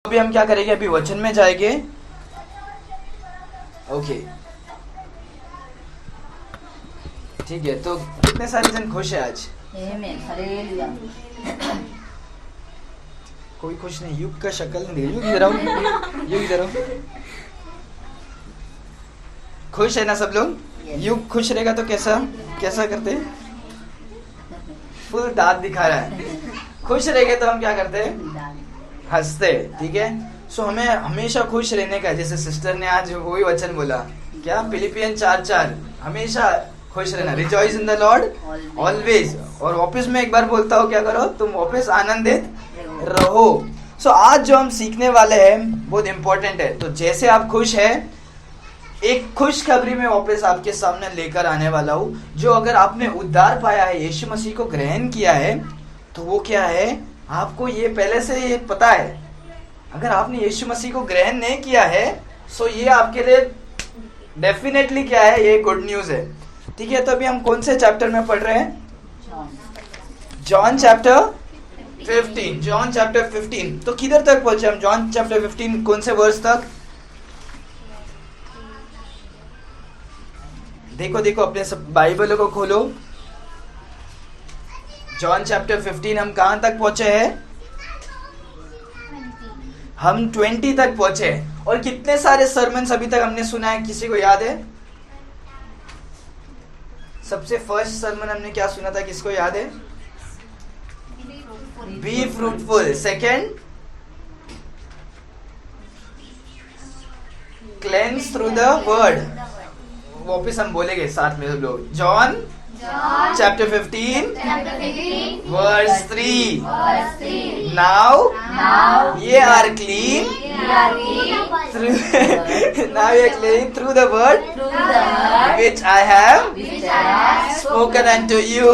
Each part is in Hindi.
अभी हम क्या करेंगे, अभी वचन में जाएंगे। ओके ठीक है, तो कितने सारे जन खुश है आज? कोई खुश नहीं, युग का शक्ल नहीं दिख, युग इधर आओ, युग इधर आओ। खुश है ना सब लोग? युग खुश रहेगा तो कैसा कैसा करते? फुल दांत दिखा रहा है। खुश रहेंगे तो हम क्या करते हैं? हंसते। ठीक है, सो हमें हमेशा खुश रहने का, जैसे सिस्टर ने आज वही वचन बोला, क्या फिलिपियन 4:4, हमेशा खुश रहना, rejoice in the Lord always. और वापस में एक बार बोलता हूँ, क्या करो तुम वापस आनंदित रहो। सो आज जो हम सीखने वाले हैं बहुत इंपॉर्टेंट है। तो जैसे आप खुश है, एक खुशखबरी में वापस आपके सामने लेकर आने वाला हूँ, जो अगर आपने उद्धार पाया है, यीशु मसीह को ग्रहण किया है, तो वो क्या है, आपको ये पहले से ये पता है। अगर आपने यीशु मसीह को ग्रहण नहीं किया है, सो ये आपके लिए डेफिनेटली क्या है, ये गुड न्यूज है। ठीक है, तो अभी हम कौन से चैप्टर में पढ़ रहे हैं? John chapter 15। जॉन चैप्टर 15, तो किधर तक पहुंचे हम? जॉन चैप्टर 15 कौन से वर्ष तक? देखो देखो, अपने सब बाइबलों को खोलो। जॉन चैप्टर 15 हम कहां तक पहुंचे हैं? हम 20 तक पहुंचे। और कितने सारे सरमन्स अभी तक हमने सुना है, किसी को याद है? सबसे फर्स्ट सरमन हमने क्या सुना था, किसको याद है? Be fruitful. Second, cleanse through the word. वापिस हम बोलेंगे साथ में सब लोग। John chapter 15 verse 3, now ye are clean through now you are clean through the word which I have spoken unto you.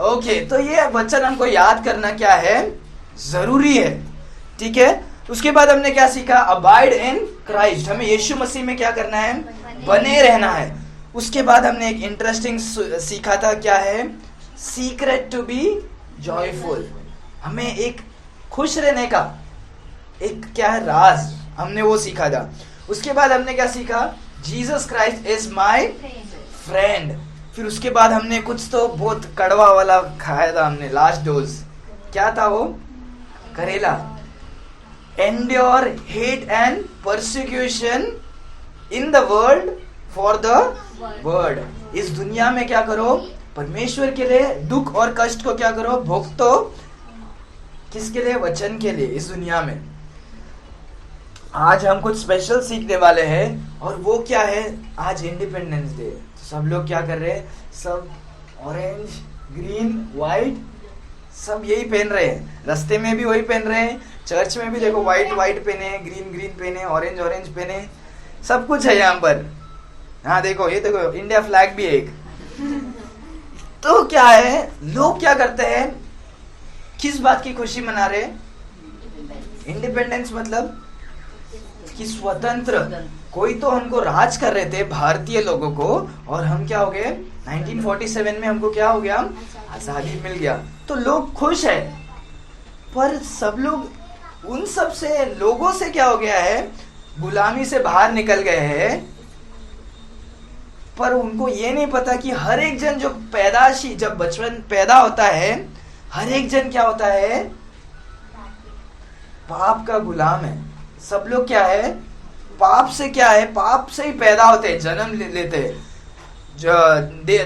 Okay, तो ये वचन हमको याद करना क्या है, जरूरी है। ठीक है, उसके बाद हमने क्या सीखा? अबाइड इन क्राइस्ट, हमें यीशु मसीह में क्या करना है, बने रहना है। उसके बाद हमने एक इंटरेस्टिंग सीखा था, क्या है? सीक्रेट टू बी जॉयफुल, हमें एक खुश रहने का एक क्या है, राज, हमने वो सीखा था। उसके बाद हमने क्या सीखा? Jesus Christ is my friend. फिर उसके बाद हमने कुछ तो बहुत कड़वा वाला खाया था हमने, लास्ट डोज। क्या था वो? करेला। Endure hate and persecution in the world for the word. इस दुनिया में क्या करो? परमेश्वर के लिए दुख और कष्ट को क्या करो? भुगतो। किसके लिए? वचन के लिए, इस दुनिया में। आज हम कुछ स्पेशल सीखने वाले हैं, और वो क्या है? आज इंडिपेंडेंस डे। तो सब लोग क्या कर रहे हैं? सब ऑरेंज, ग्रीन, व्हाइट, सब यही पहन रहे हैं। रास्ते में भी वही पहन रहे हैं, चर्च में भी देखो व्हाइट व्हाइट पहने, ग्रीन ग्रीन पहने, ऑरेंज ऑरेंज पहने, सब कुछ है यहाँ पर। हाँ देखो, ये देखो इंडिया फ्लैग भी है एक। तो क्या है, लोग क्या करते हैं, किस बात की खुशी मना रहे हैं? इंडिपेंडेंस मतलब कि स्वतंत्र। कोई तो हमको राज कर रहे थे, भारतीय लोगों को, और हम क्या हो गए? 1947 में हमको क्या हो गया? आजादी मिल गया। तो लोग खुश है, पर सब लोग उन सब से लोगों से क्या हो गया है? गुलामी से बाहर निकल गए हैं। पर उनको ये नहीं पता कि हर एक जन जो पैदाशी, जब बचपन पैदा होता है, हर एक जन क्या होता है? पाप का गुलाम है। सब लोग क्या है? पाप से क्या है? पाप से ही पैदा होते हैं, जन्म लेते हैं। जो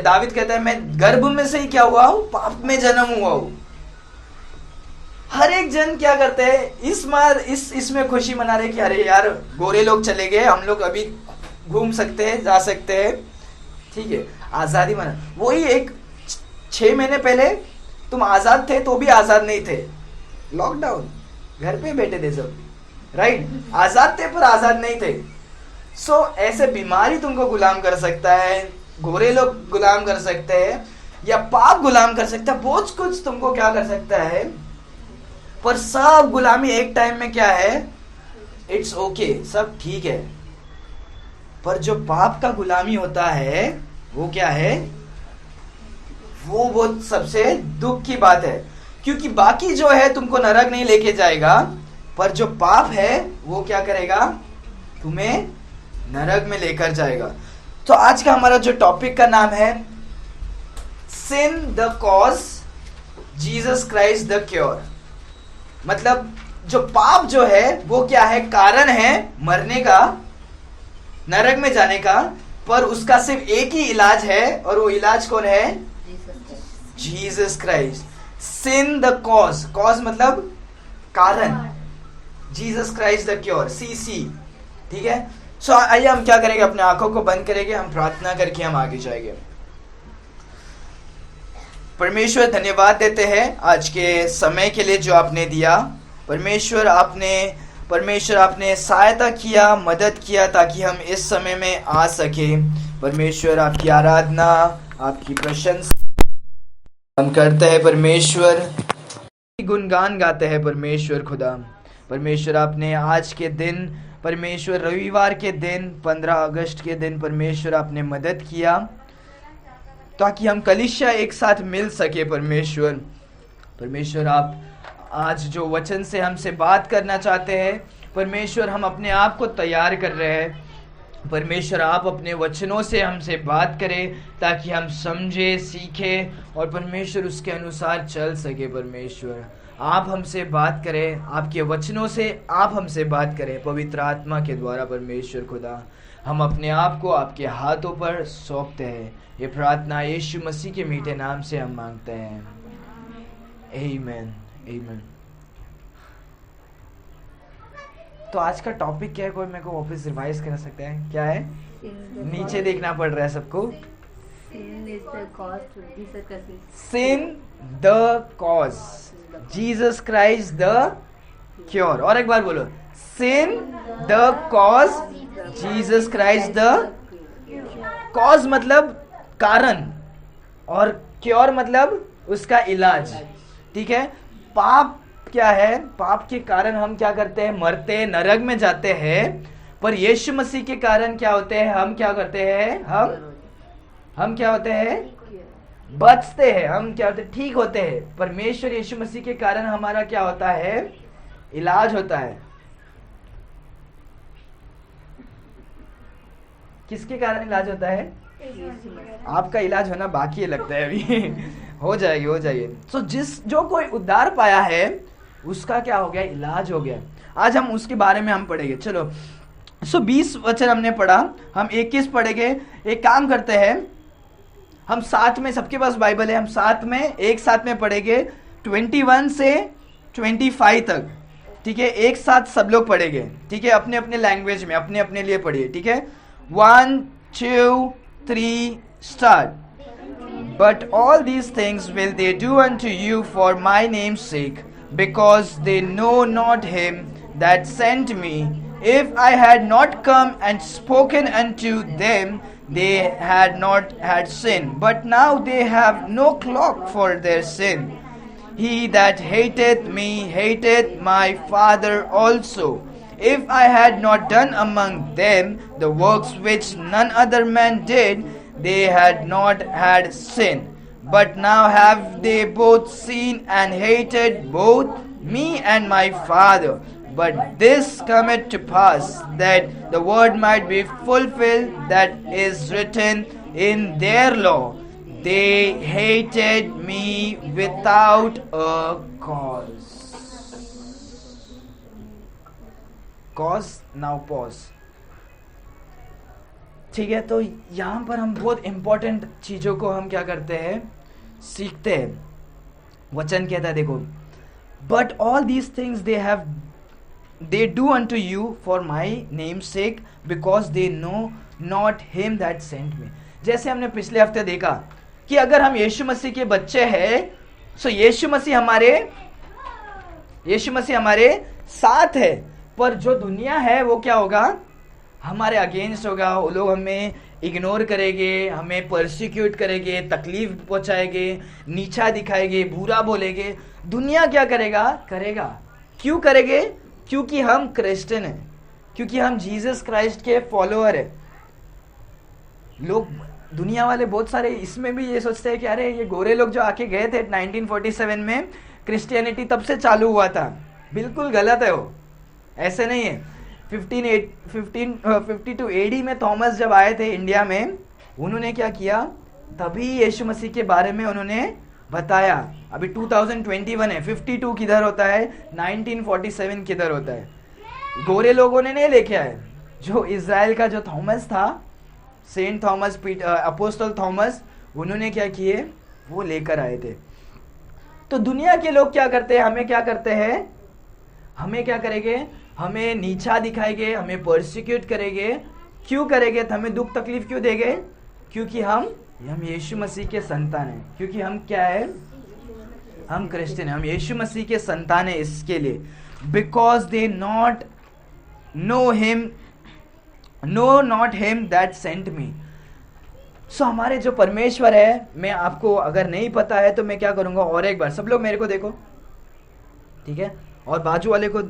दाविद कहता है, मैं गर्भ में से ही क्या हुआ हूँ? पाप में जन्म हुआ हूँ। हर एक जन क्या करते हैं? इसमें खुशी मना रहे कि अरे यार, गोरे लोग चले गए, हम लोग अभी घूम सकते हैं, जा सकते हैं। ठीक है, आजादी मना। वही एक 6 महीने पहले तुम आजाद थे तो भी आजाद नहीं थे, लॉकडाउन, घर पे बैठे थे सब, राइट? आजाद थे पर आजाद नहीं थे। सो ऐसे बीमारी तुमको गुलाम कर सकता है, गोरे लोग गुलाम कर सकते हैं, या पाप गुलाम कर सकता है, बहुत कुछ तुमको क्या कर सकता है। पर सब गुलामी एक टाइम में क्या है? इट्स ओके, सब ठीक है। पर जो पाप का गुलामी होता है, वो क्या है? वो बहुत सबसे दुख की बात है। क्योंकि बाकी जो है तुमको नरक नहीं लेके जाएगा, पर जो पाप है वो क्या करेगा, तुम्हें नरक में लेकर जाएगा। तो आज का हमारा जो टॉपिक का नाम है sin the cause, Jesus Christ the cure. मतलब जो पाप जो है वो क्या है, कारण है मरने का, नरक में जाने का, पर उसका सिर्फ एक ही इलाज है, और वो इलाज कौन है, Jesus Christ. Sin the cause, cause मतलब कारण, Jesus Christ the cure, CC, ठीक है। सो आइए हम क्या करेंगे, अपने आंखों को बंद करेंगे, हम प्रार्थना करके हम आगे जाएंगे। परमेश्वर धन्यवाद देते हैं आज के समय के लिए जो आपने दिया। परमेश्वर आपने सहायता किया, मदद किया ताकि हम इस समय में आ सके। परमेश्वर आपकी आराधना, आपकी प्रशंसा हम करते हैं परमेश्वर, गुणगान गाते हैं परमेश्वर खुदा। परमेश्वर आपने आज के दिन, परमेश्वर रविवार के दिन 15 अगस्त के दिन परमेश्वर आपने मदद किया ताकि हम कलीसिया एक साथ मिल सके। परमेश्वर आप आज जो वचन से हमसे बात करना चाहते हैं, परमेश्वर हम अपने आप को तैयार कर रहे हैं। परमेश्वर आप अपने वचनों से हमसे बात करें ताकि हम समझे, सीखे और परमेश्वर उसके अनुसार चल सके। परमेश्वर आप हमसे बात करें, आपके वचनों से आप हमसे बात करें पवित्र आत्मा के द्वारा। परमेश्वर खुदा हम अपने आप को आपके हाथों पर सौंपते हैं। ये प्रार्थना यीशु मसीह के मीठे नाम से हम मांगते हैं, आमीन, आमीन। तो आज का टॉपिक क्या है, कोई मेरे को वापस रिवाइज कर सकता है, क्या है? नीचे देखना पड़ रहा है सबको। Sin the cause, Jesus Christ the cure. और एक बार बोलो, sin the cause, Jesus Christ the cause मतलब कारण, और क्योर मतलब उसका इलाज, ठीक है। पाप क्या है, पाप के कारण हम क्या करते हैं, मरते, नरक में जाते हैं। पर यीशु मसीह के कारण क्या होते हैं, हम क्या करते हैं, हम क्या होते हैं, बचते हैं, हम क्या होते हैं, ठीक होते हैं। परमेश्वर यीशु मसीह के कारण हमारा क्या होता है, इलाज होता है। किसके कारण इलाज होता है? आपका इलाज होना बाकी है लगता है अभी हो जाएगी। तो जो कोई उद्धार पाया है उसका क्या हो गया, इलाज हो गया। आज हम उसके बारे में हम पढ़ेंगे। चलो 20 वचन हमने पढ़ा, हम 21 पढ़ेंगे। एक काम करते हैं, हम साथ में, सबके पास बाइबल है, हम साथ में एक साथ में पढ़ेंगे 21 से 25 तक, ठीक है। एक साथ सब लोग पढ़ेंगे, ठीक है, अपने अपने लैंग्वेज में, अपने अपने लिए पढ़िए, ठीक है। 1 2 3 start. But all these things will they do unto you for my name's sake, because they know not him that sent me. If I had not come and spoken unto them, they had not had sin. But now they have no cloak for their sin. He that hateth me hateth my Father also. If I had not done among them the works which none other man did, they had not had sin. But now have they both seen and hated both me and my Father. But this cometh to pass, that the word might be fulfilled that is written in their law. They hated me without a cause. Cause, now pause. ठीक है, तो यहाँ पर हम बहुत इंपॉर्टेंट चीजों को हम क्या करते हैं, सीखते हैं। वचन कहता है, देखो, but all these things they do unto you for my name sec, because they know not him that sent मी। जैसे हमने पिछले हफ्ते देखा कि अगर हम यीशु मसीह के बच्चे हैं, तो यीशु मसीह हमारे साथ है। पर जो दुनिया है वो क्या होगा, हमारे अगेंस्ट होगा। वो लोग हमें इग्नोर करेंगे, हमें परसिक्यूट करेंगे, तकलीफ पहुंचाएंगे, नीचा दिखाएंगे, बुरा बोलेंगे। दुनिया क्या करेगा, क्यों करेंगे? क्योंकि हम क्रिश्चियन हैं, क्योंकि हम जीसस क्राइस्ट के फॉलोअर हैं। लोग, दुनिया वाले बहुत सारे इसमें भी ये सोचते हैं कि अरे ये गोरे लोग जो आके गए थे 1947 में, क्रिश्चियनिटी तब से चालू हुआ था। बिल्कुल गलत है वो। ऐसे नहीं है। 1552 AD में थॉमस जब आए थे इंडिया में, उन्होंने क्या किया, तभी यीशु मसीह के बारे में उन्होंने बताया। अभी 2021 है, 52 किधर होता है, 1947 किधर होता है। गोरे लोगों ने नहीं लेके आए, जो इज़राइल का जो थॉमस था, सेंट थॉमस, अपोस्टल थॉमस, उन्होंने क्या किए, वो लेकर आए थे। तो दुनिया के लोग क्या करते हैं, हमें क्या करते हैं, हमें क्या करेंगे, हमें नीचा दिखाएंगे, हमें परसिक्यूट करेंगे। क्यों करेंगे, तो हमें दुख तकलीफ क्यों देंगे, क्योंकि हम यीशु मसीह के संतान हैं। क्योंकि हम क्या है, हम क्रिश्चियन हैं, हम यीशु मसीह के संतान हैं। इसके लिए because they not know him, know not him that sent me. So हमारे जो परमेश्वर है, मैं आपको अगर नहीं पता है तो मैं क्या करूंगा, और एक बार सब लोग मेरे को देखो, ठीक है, और बाजू वाले को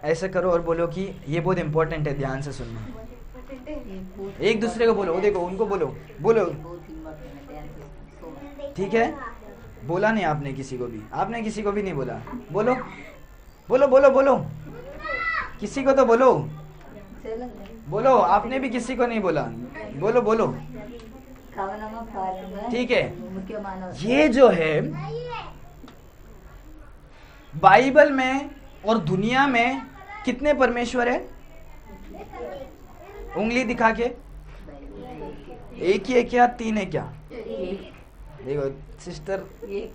ऐसे करो और बोलो कि ये बहुत इंपॉर्टेंट है, ध्यान से सुनना। एक दूसरे को बोलो, वो देखो उनको बोलो, बोलो, ठीक है। बोला नहीं आपने किसी को भी, आपने किसी को भी नहीं बोला, बोलो बोलो बोलो बोलो, किसी को तो बोलो, बोलो, आपने भी किसी को नहीं बोला, बोलो बोलो, ठीक है। ये जो है बाइबल में और दुनिया में कितने परमेश्वर है, उंगली दिखा के, एक ही है क्या, तीन है क्या? देखो सिस्टर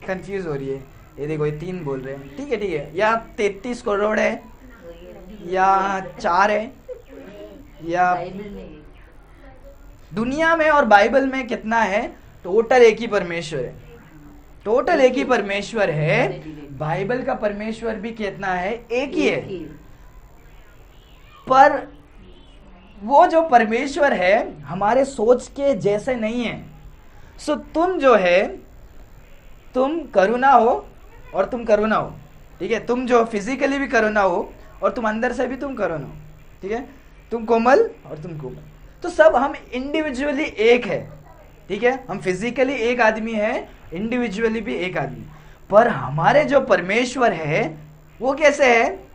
कंफ्यूज हो रही है, ये देखो ये 3 बोल रहे हैं, ठीक है, या 33 करोड़ है, या 4 है, या दुनिया में और बाइबल में कितना है, टोटल एक ही परमेश्वर है, टोटल एक ही परमेश्वर है। बाइबल का परमेश्वर भी कितना है, एक ही है। पर वो जो परमेश्वर है हमारे सोच के जैसे नहीं है। सो तुम जो है, तुम करुणा हो और तुम करुणा हो, ठीक है, तुम जो फिजिकली भी करुणा हो और तुम अंदर से भी तुम करुणा हो, ठीक है, तुम कोमल और तुम कोमल, तो सब हम इंडिविजुअली एक है, ठीक है, हम फिजिकली एक आदमी है, इंडिविजुअली भी एक आदमी। पर हमारे जो परमेश्वर है वो कैसे है,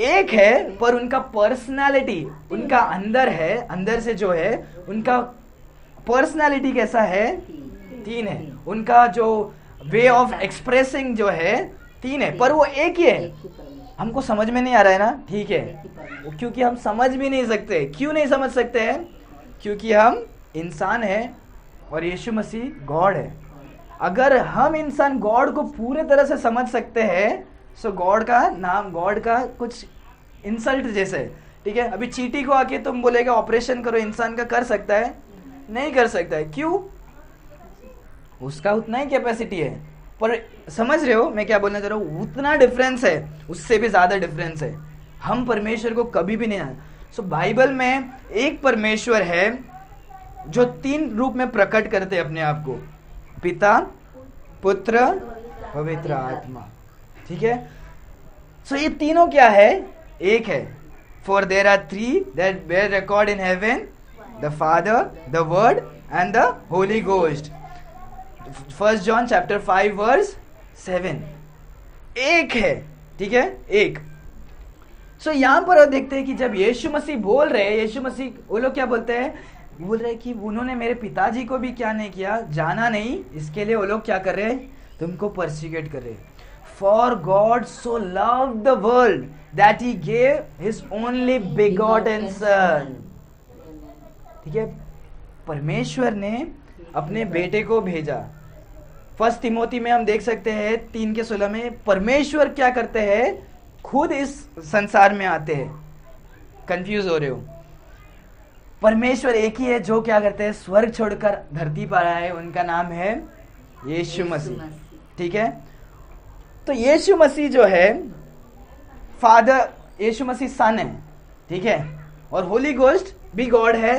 एक है, पर उनका पर्सनालिटी, उनका अंदर है, अंदर से जो है उनका पर्सनालिटी कैसा है, 3 है। उनका जो वे ऑफ एक्सप्रेसिंग जो है 3 है, पर वो एक ही है। हमको समझ में नहीं आ रहा है ना, ठीक है, क्योंकि हम समझ भी नहीं सकते। क्यों नहीं समझ सकते हैं, क्योंकि हम इंसान हैं और यीशु मसीह गॉड है। अगर हम इंसान गॉड को पूरे तरह से समझ सकते हैं, सो गॉड का नाम, गॉड का कुछ इंसल्ट जैसे, ठीक है। अभी चींटी को आके तुम बोलेगा ऑपरेशन करो, इंसान का कर सकता है, नहीं कर सकता है। क्यों, उसका उतना ही कैपेसिटी है। पर समझ रहे हो मैं क्या बोलना चाह रहा हूँ, उतना डिफरेंस है, उससे भी ज्यादा डिफरेंस है। हम परमेश्वर को कभी भी नहीं, सो बाइबल में एक परमेश्वर है जो 3 रूप में प्रकट करते हैं अपने आप को, पिता, पुत्र, पवित्र आत्मा, ठीक है। सो ये तीनों क्या है, एक है। For there are 3 that bear record in heaven, the father, the word and the holy ghost. 1 John chapter 5 verse 7, एक है, ठीक है, एक। सो यहां पर देखते हैं कि जब यीशु मसीह बोल रहे हैं, यीशु मसीह वो लोग क्या बोलते हैं, बोल रहे कि उन्होंने मेरे पिताजी को भी क्या नहीं किया, जाना नहीं, इसके लिए वो लोग क्या कर रहे, तुमको परसिक्यूट कर रहे। For God so love the world that he gave his only begotten son, ठीक है, परमेश्वर ने अपने बेटे को भेजा। 1 तिमोथी में हम देख सकते हैं 3:16 में, परमेश्वर क्या करते हैं, खुद इस संसार में आते हैं। कंफ्यूज हो रहे हो, परमेश्वर एक ही है जो क्या करते हैं, स्वर्ग छोड़कर धरती पर आए, उनका नाम है यीशु मसीह, ठीक है। तो यीशु मसीह जो है फादर, यीशु मसीह सन है, ठीक है, और होली गोस्ट भी गॉड है।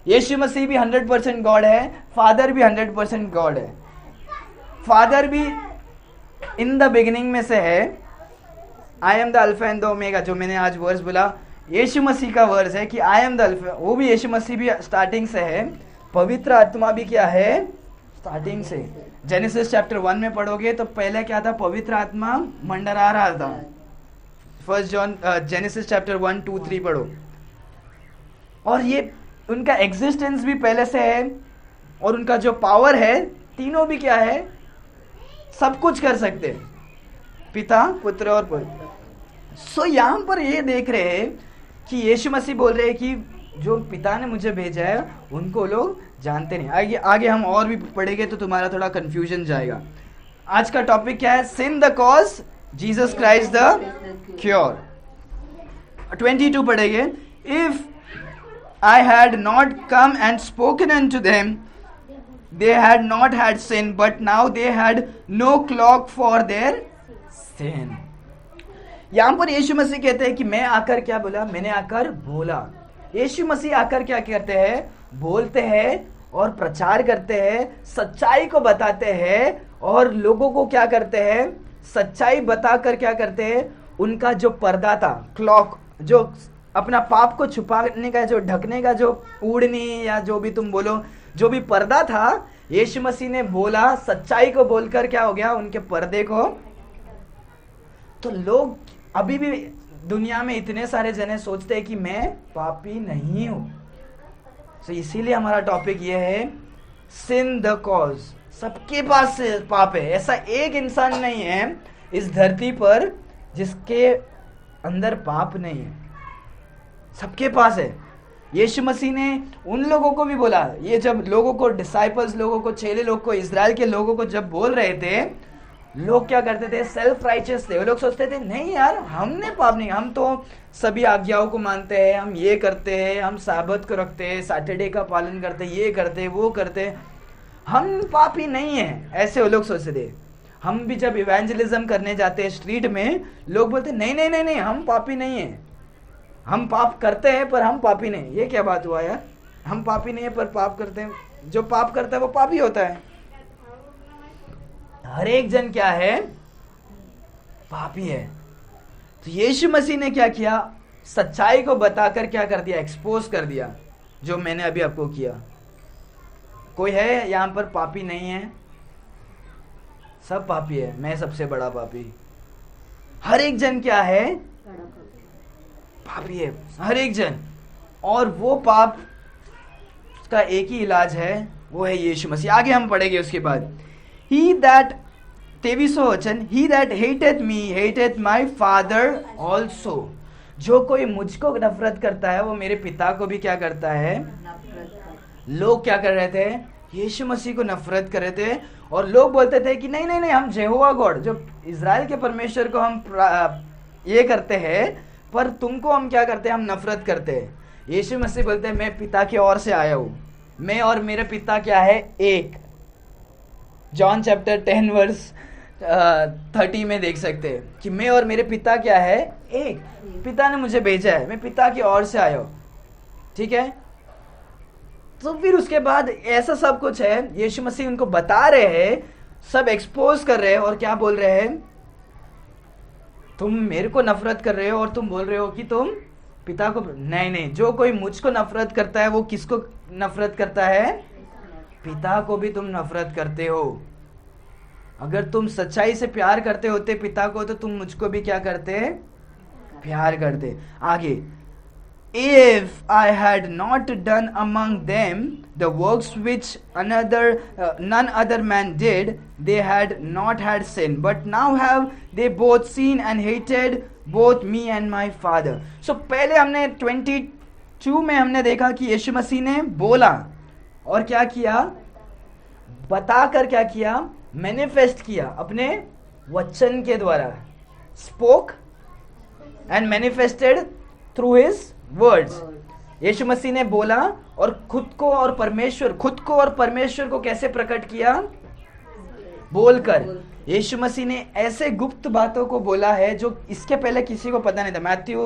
यीशु मसीह भी 100% गॉड है, फादर भी 100% गॉड है। फादर भी इन द बिगिनिंग में से है, I am the alpha and the omega, जो मैंने आज वर्स बोला, यीशु मसीह का वर्स है कि आई एम द अल्फा, वो भी यीशु मसीह भी स्टार्टिंग से है। पवित्र आत्मा भी क्या है, स्टार्टिंग से। जेनेसिस चैप्टर 1 में पढ़ोगे तो पहले क्या था, पवित्र आत्मा मंडरा रहा था, फर्स्ट जॉन जेनेसिस चैप्टर 1, 2, 3 पढ़ो। और ये उनका एग्जिस्टेंस भी पहले से है और उनका जो पावर है, तीनों भी क्या है, सब कुछ कर सकते हैं, पिता, पुत्र और पवित्र। सो यहाँ पर ये देख रहे हैं कि यीशु मसीह बोल रहे हैं कि जो पिता ने मुझे भेजा है उनको लोग जानते नहीं। आगे हम और भी पढ़ेंगे तो तुम्हारा थोड़ा कंफ्यूजन जाएगा। आज का टॉपिक क्या है? Sin the cause, Jesus Christ the cure. 22 पढ़ेंगे। If I had not come and spoken unto them, they had not had sin, but now they had no cloak for their sin. यहाँ पर यीशु मसीह कहते हैं कि मैं आकर क्या बोला? मैंने आकर बोला। यीशु मसीह आकर क्या करते हैं? बोलते हैं और प्रचार करते हैं, सच्चाई को बताते हैं और लोगों को क्या करते हैं? सच्चाई बताकर क्या करते हैं? उनका जो पर्दा था, क्लॉक, जो अपना पाप को छुपाने का, जो ढकने का, जो ओढ़नी या जो भी तुम बोलो, जो भी पर्दा था, यीशु मसीह ने बोला, सच्चाई को बोलकर क्या हो गया? उनके पर्दे को। तो लोग अभी भी दुनिया में इतने सारे जने सोचते हैं कि मैं पापी नहीं हूं। तो इसीलिए हमारा टॉपिक ये है, सिन द कॉज। सबके पास पाप है। ऐसा एक इंसान नहीं है इस धरती पर जिसके अंदर पाप नहीं है, सबके पास है। यीशु मसीह ने उन लोगों को भी बोला, ये जब लोगों को, डिसाइपल्स लोगों को, चेले लोग को, इजराइल के लोगों को जब बोल रहे थे, लोग क्या करते थे? सेल्फ राइचियस थे। वो लोग सोचते थे नहीं यार, हमने पाप नहीं, हम तो सभी आज्ञाओं को मानते हैं, हम ये करते हैं, हम साबत को रखते हैं, सैटरडे का पालन करते हैं, ये करते हैं, वो करते हैं, हम पापी नहीं है। ऐसे वो लोग सोचते थे। हम भी जब इवेंजलिज्म करने जाते हैं स्ट्रीट में, लोग बोलते नहीं नहीं नहीं नहीं, हम पापी नहीं है, हम पाप करते हैं पर हम पापी नहीं। ये क्या बात हुआ यार? हम पापी नहीं है पर पाप करते हैं। जो पाप करता है वो पापी होता है। हर एक जन क्या है? पापी है। तो यीशु मसीह ने क्या किया? सच्चाई को बताकर क्या कर दिया? एक्सपोज कर दिया, जो मैंने अभी आपको किया। कोई है यहां पर पापी नहीं है? सब पापी है, मैं सबसे बड़ा पापी। हर एक जन क्या है? पापी है, हर एक जन। और वो पाप का एक ही इलाज है, वो है यीशु मसीह। आगे हम पढ़ेंगे उसके बाद। He that 23वां वचन, He that hateth me hateth my Father also। जो कोई मुझको नफरत करता है वो मेरे पिता को भी क्या करता है? लोग क्या कर रहे थे? यीशु मसीह को नफरत कर रहे थे। और लोग बोलते थे कि नहीं नहीं नहीं, हम जेहोवा गॉड, जो इजराइल के परमेश्वर को हम ये करते हैं, पर तुमको हम क्या करते हैं? हम नफरत करते हैं। यीशु मसीह बोलते हैं मैं पिता की ओर से आया हूं, मैं और मेरे पिता क्या है? एक। जॉन चैप्टर 10 वर्स 30 में देख सकते हैं कि मैं और मेरे पिता क्या है? एक। पिता ने मुझे भेजा है, मैं पिता की ओर से आया हूं। ठीक है। तो फिर उसके बाद ऐसा सब कुछ है, यीशु मसीह उनको बता रहे हैं, सब एक्सपोज कर रहे हैं और क्या बोल रहे हैं? तुम मेरे को नफरत कर रहे हो और तुम बोल रहे हो कि तुम पिता को। नहीं नहीं, जो कोई मुझको नफरत करता है वो किसको नफरत करता है? पिता को भी तुम नफरत करते हो। अगर तुम सच्चाई से प्यार करते होते पिता को, तो तुम मुझको भी क्या करते? प्यार करते। आगे, If I had not done among them the works which none other man did, they had not had sin. But now have they both seen and hated both me and my Father. So पहले हमने 22 में हमने देखा कि यीशु मसीह ने बोला और क्या किया? बताकर क्या किया? मैनिफेस्ट किया अपने वचन के द्वारा। Spoke and manifested through his words. Yeshu Masih ने बोला और खुद को और परमेश्वर को कैसे प्रकट किया? बोलकर। यीशु मसीह ने ऐसे गुप्त बातों को बोला है जो इसके पहले किसी को पता नहीं था। मैथ्यू,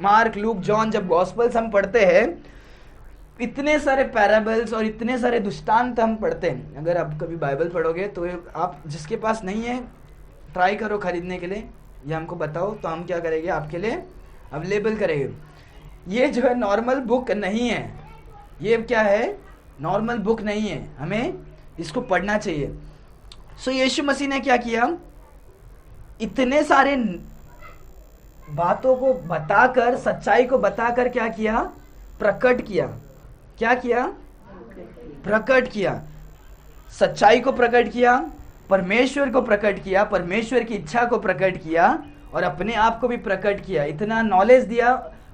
मार्क, लूक, जॉन, जब गॉस्पेल्स हम पढ़ते हैं, इतने सारे पैराबल्स और इतने सारे दृष्टांत हम पढ़ते हैं। अगर आप कभी बाइबल पढ़ोगे तो आप, जिसके पास नहीं है, ट्राई करो खरीदने के लिए, ये हमको बताओ तो हम क्या करेंगे? आपके लिए अवेलेबल करेंगे। ये जो है नॉर्मल बुक नहीं है। ये क्या है? नॉर्मल बुक नहीं है, हमें इसको पढ़ना चाहिए। सो यीशु मसीह ने क्या किया? इतने सारे बातों को बताकर, सच्चाई को बताकर क्या किया? प्रकट किया। क्या किया? प्रकट किया। सच्चाई को प्रकट किया, परमेश्वर को प्रकट किया, परमेश्वर की इच्छा को प्रकट किया और अपने आप को भी प्रकट किया। इतना नॉलेज दिया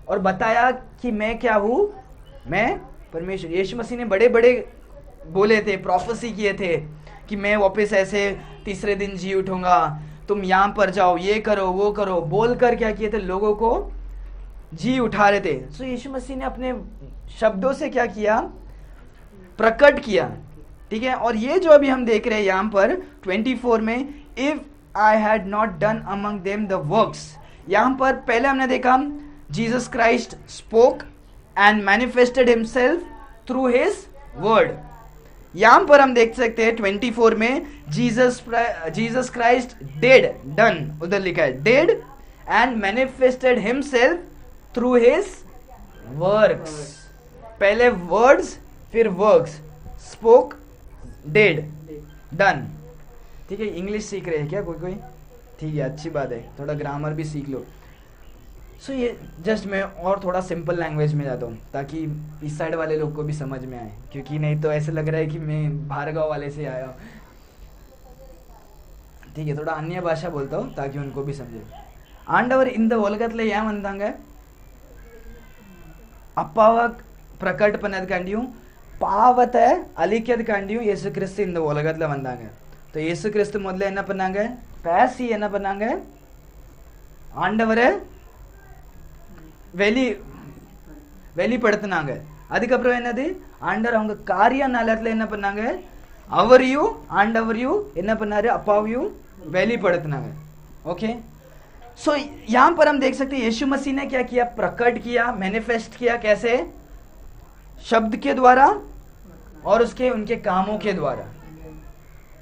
और बताया कि मैं क्या हूं, मैं परमेश्वर। यीशु मसीह ने बड़े बड़े बोले थे, प्रोफेसी किए थे कि मैं वापस ऐसे तीसरे दिन जी उठूंगा, तुम यहां पर जाओ, ये करो, वो करो, बोलकर क्या किए थे? लोगों को जी उठा रहे थे। सो यीशु मसीह ने अपने शब्दों से क्या किया? प्रकट किया। ठीक है। और ये जो अभी हम देख रहे हैं यहां पर 24 में, if I had not done among them the works, यहां पर पहले हमने देखा Jesus Christ spoke and manifested himself through his word. यहां पर हम देख सकते हैं 24 में जीसस क्राइस्ट डिड, डन उधर लिखा है, did and manifested himself through his works. पहले वर्ड्स फिर वर्क्स, स्पोक, डिड, डन। ठीक है। इंग्लिश सीख रहे हैं क्या कोई? ठीक है, अच्छी बात है, थोड़ा ग्रामर भी सीख लो। सो ये जस्ट मैं और थोड़ा सिंपल लैंग्वेज में जाता हूँ ताकि इस साइड वाले लोग को भी समझ में आए, क्योंकि नहीं तो ऐसे लग रहा है कि मैं भार्गव वाले से आया हूँ। ठीक है, थोड़ा अन्य भाषा बोलता हूँ ताकि उनको भी समझे। आंडवर इन द ओलगतले या अंदांग अप्पाव प्रकटपनद कंडियों पावत अलिक्यद कंडियों येसु क्रिस्त इन द ओलगतले वंदांग। तो येसु क्रिस्त முதல்ல என்ன பண்ணாங்க? பேசி என்ன பண்ணாங்க? ஆண்டவரை வெளிப்படுத்தினாங்க. அதுக்கப்புறம் என்னது? ஆண்டவர் அவங்க காரிய நலத்துல என்ன பண்ணாங்க? அவரையும் ஆண்டவரையும் என்ன பண்ணாரு? அப்பாவையும் வெளிப்படுத்தினாங்க. ओके। सो यहां पर हम देख सकते हैं यीशु मसीह ने क्या किया? प्रकट किया, मैनिफेस्ट किया। कैसे? शब्द के द्वारा और उसके उनके कामों के द्वारा।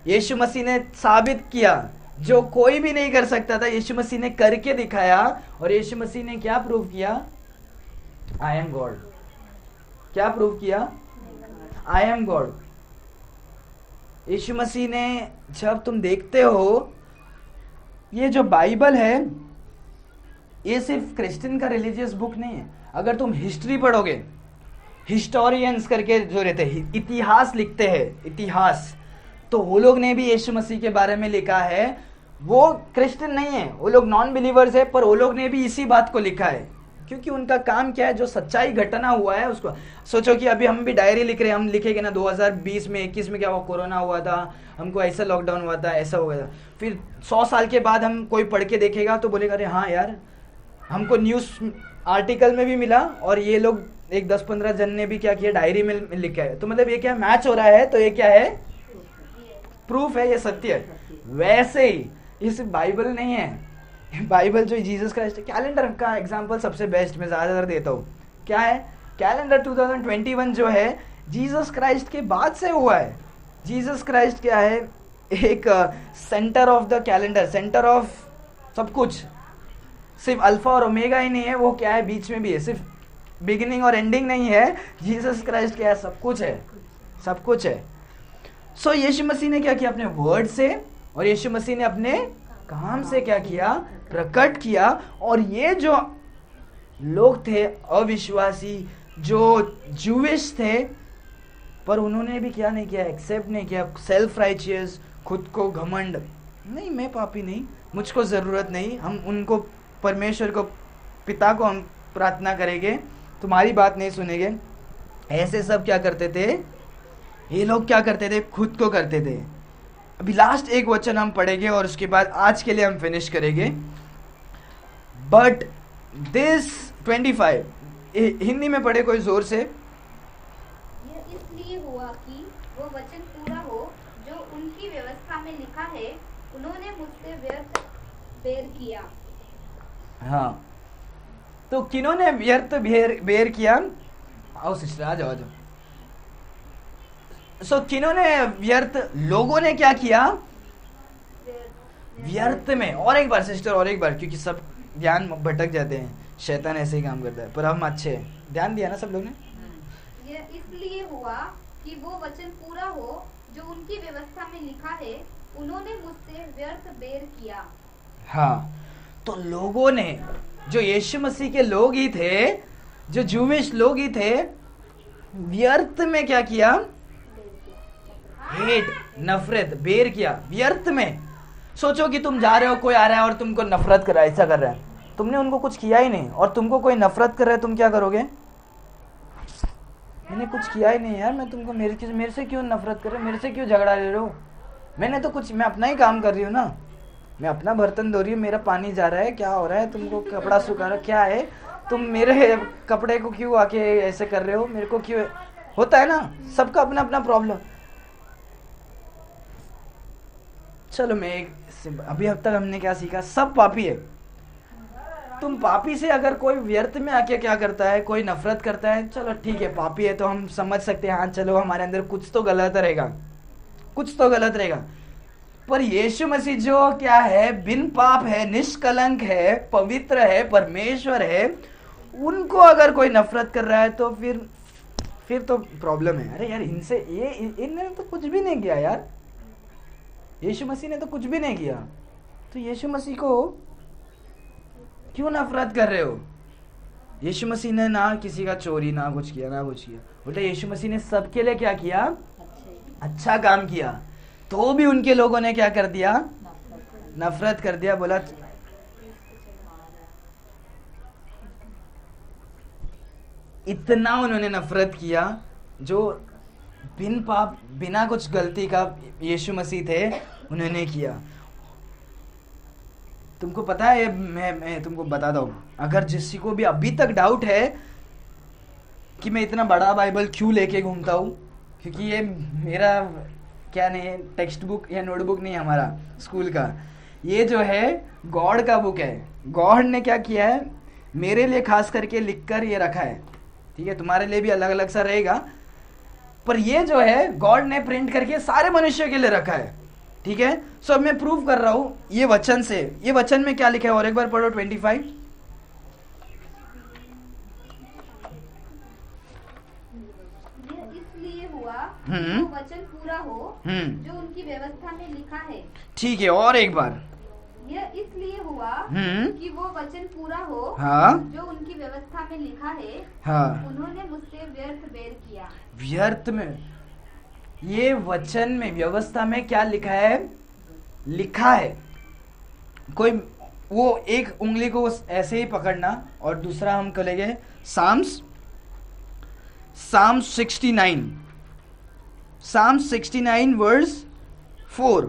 यीशु मसीह ने साबित किया जो कोई भी नहीं कर सकता था, यीशु मसीह ने करके दिखाया। और यीशु मसीह ने क्या प्रूव किया? I am God. क्या प्रूव किया? I am God. यीशु मसीह ने, जब तुम देखते हो ये जो बाइबल है, ये सिर्फ क्रिश्चियन का रिलीजियस बुक नहीं है। अगर तुम हिस्ट्री पढ़ोगे, हिस्टोरियंस करके जो रहते हैं, इतिहास लिखते हैं, इतिहास, तो वो लोग ने भी यीशु मसीह के बारे में लिखा है। वो क्रिश्चियन नहीं है, वो लोग नॉन बिलीवर्स है, पर वो लोग ने भी इसी बात को लिखा है, क्योंकि उनका काम क्या है? जो सच्चाई घटना हुआ है उसको। सोचो कि अभी हम भी डायरी लिख रहे हैं, हम लिखेंगे ना 2020 में 21 में क्या हुआ, कोरोना हुआ था, हमको ऐसा लॉकडाउन हुआ था, ऐसा हो गया था। फिर 100 साल के बाद हम कोई पढ़ के देखेगा तो बोलेगा अरे हाँ यार, हमको न्यूज आर्टिकल में भी मिला और ये लोग एक 10-15 जन ने भी क्या किया, डायरी में लिखा है। तो मतलब ये क्या मैच हो रहा है? तो ये क्या है? प्रूफ है, ये सत्य है। वैसे ही इस बाइबल नहीं है, बाइबल जो जीसस क्राइस्ट, कैलेंडर का एग्जांपल सबसे बेस्ट मैं ज्यादातर देता हूँ। क्या है? कैलेंडर 2021 जो है जीसस क्राइस्ट के बाद से हुआ है। जीसस क्राइस्ट क्या है? एक centre of the calendar, centre of सब कुछ। सिर्फ अल्फा और ओमेगा ही नहीं है, वो क्या है? बीच में भी है। सिर्फ बिगिनिंग और एंडिंग नहीं है। जीसस क्राइस्ट क्या है? सब कुछ है, सब कुछ है। सो यीशु मसीह ने क्या किया? अपने वर्ड से और यीशु मसीह ने अपने काम से क्या किया? प्रकट किया। और ये जो लोग थे अविश्वासी, जो जूविश थे, पर उन्होंने भी क्या नहीं किया? एक्सेप्ट नहीं किया। सेल्फ राइचियस, खुद को घमंड, नहीं मैं पापी नहीं, मुझको ज़रूरत नहीं। हम उनको, परमेश्वर को, पिता को हम प्रार्थना करेंगे, तुम्हारी बात नहीं सुनेंगे। ऐसे सब क्या करते थे? ये लोग क्या करते थे? खुद को करते थे। अभी लास्ट एक वचन हम पढ़ेंगे और उसके बाद आज के लिए हम फिनिश करेंगे। बट दिस 25 हिंदी में पढ़े कोई जोर से। यह इसलिए हुआ कि वो वचन पूरा हो जो उनकी व्यवस्था में लिखा है, उन्होंने मुझसे व्यर्थ बेर किया। हाँ, तो किन्होंने व्यर्थ बेर किया? आओ सिस्टर, आ जाओ। सो किन्होंने व्यर्थ, लोगों ने क्या किया? व्यर्थ में। और एक बार सिस्टर, और एक बार, क्योंकि सब ध्यान भटक जाते हैं, शैतान ऐसे ही काम करता है, पर हम अच्छे हैं। ध्यान दिया ना सब लोग ने? यह इसलिए हुआ कि वो वचन पूरा हो जो उनकी व्यवस्था में लिखा है, उन्होंने मुझसे व्यर्थ बेर किया। हाँ, तो लोगों ने जो यीशु मसीह के लोग ही थे, जो जूविश लोग ही थे, व्यर्थ में क्या किया? हेट, नफरत, बेर किया व्यर्थ में। सोचो कि तुम जा रहे हो, कोई आ रहा है और तुमको नफरत कर रहा है, ऐसा कर रहा है, तुमने उनको कुछ किया ही नहीं और तुमको कोई नफरत कर रहा है, तुम क्या करोगे? मैंने कुछ किया ही नहीं यार, मैं तुमको मेरे से क्यों नफरत कर रहे हो, मेरे से क्यों झगड़ा ले रहे हो? मैंने तो कुछ, मैं अपना ही काम कर रही हूँ ना, मैं अपना बर्तन धो रही हूँ, मेरा पानी जा रहा है, क्या हो रहा है? तुमको कपड़ा सुखा रहा है, क्या है? तुम मेरे कपड़े को क्यों आके ऐसे कर रहे हो? मेरे को क्यों? होता है ना, सबका अपना अपना प्रॉब्लम। चलो मैं अभी अब तक हमने क्या सीखा? सब पापी है। तुम पापी से अगर कोई व्यर्थ में आके क्या करता है, कोई नफरत करता है, चलो ठीक है, पापी है तो हम समझ सकते हैं, हाँ चलो हमारे अंदर कुछ तो गलत रहेगा, कुछ तो गलत रहेगा। पर यीशु मसीह जो क्या है, बिन पाप है, निष्कलंक है, पवित्र है, परमेश्वर है, उनको अगर कोई नफरत कर रहा है तो फिर तो प्रॉब्लम है। अरे यार, इनसे इन्होंने तो कुछ भी नहीं किया यार, यीशु मसीह ने तो कुछ भी नहीं किया, तो यीशु मसीह को क्यों नफरत कर रहे हो? यीशु मसीह ने ना किसी का चोरी, ना कुछ किया, ना कुछ किया, उल्टा यीशु मसीह ने सबके लिए क्या किया? अच्छा काम किया, तो भी उनके लोगों ने क्या कर दिया? नफरत कर दिया। बोला इतना उन्होंने नफरत किया, जो बिन पाप, बिना कुछ गलती का यीशु मसीह थे, उन्होंने किया। तुमको पता है, मैं तुमको बताता हूँ, अगर किसी को भी अभी तक डाउट है कि मैं इतना बड़ा बाइबल क्यों लेके घूमता हूँ, क्योंकि ये मेरा क्या नहीं है, टेक्स्ट बुक या नोटबुक नहीं है हमारा स्कूल का, ये जो है गॉड का बुक है। गॉड ने क्या किया है, मेरे लिए खास करके लिखकर ये रखा है, ठीक है, तुम्हारे लिए भी अलग अलग सा रहेगा, पर ये जो है गॉड ने प्रिंट करके सारे मनुष्यों के लिए रखा है, ठीक है। सो मैं प्रूव कर रहा हूँ ये वचन से। ये वचन में क्या लिखा है, और एक बार पढ़ो 25। इसलिए हुआ वो वचन पूरा हो जो उनकी व्यवस्था में लिखा है। ठीक है, और एक बार, यह इसलिए हुआ कि वो वचन पूरा हो, हाँ, जो उनकी व्यवस्था में लिखा है। हाँ, उन्होंने मुझसे व्यर्थ बैर किया। व्यर्थ में, ये वचन में, व्यवस्था में क्या लिखा है? लिखा है। कोई वो एक उंगली को ऐसे ही पकड़ना और दूसरा हम करेंगे साम्स 69 वर्स 4।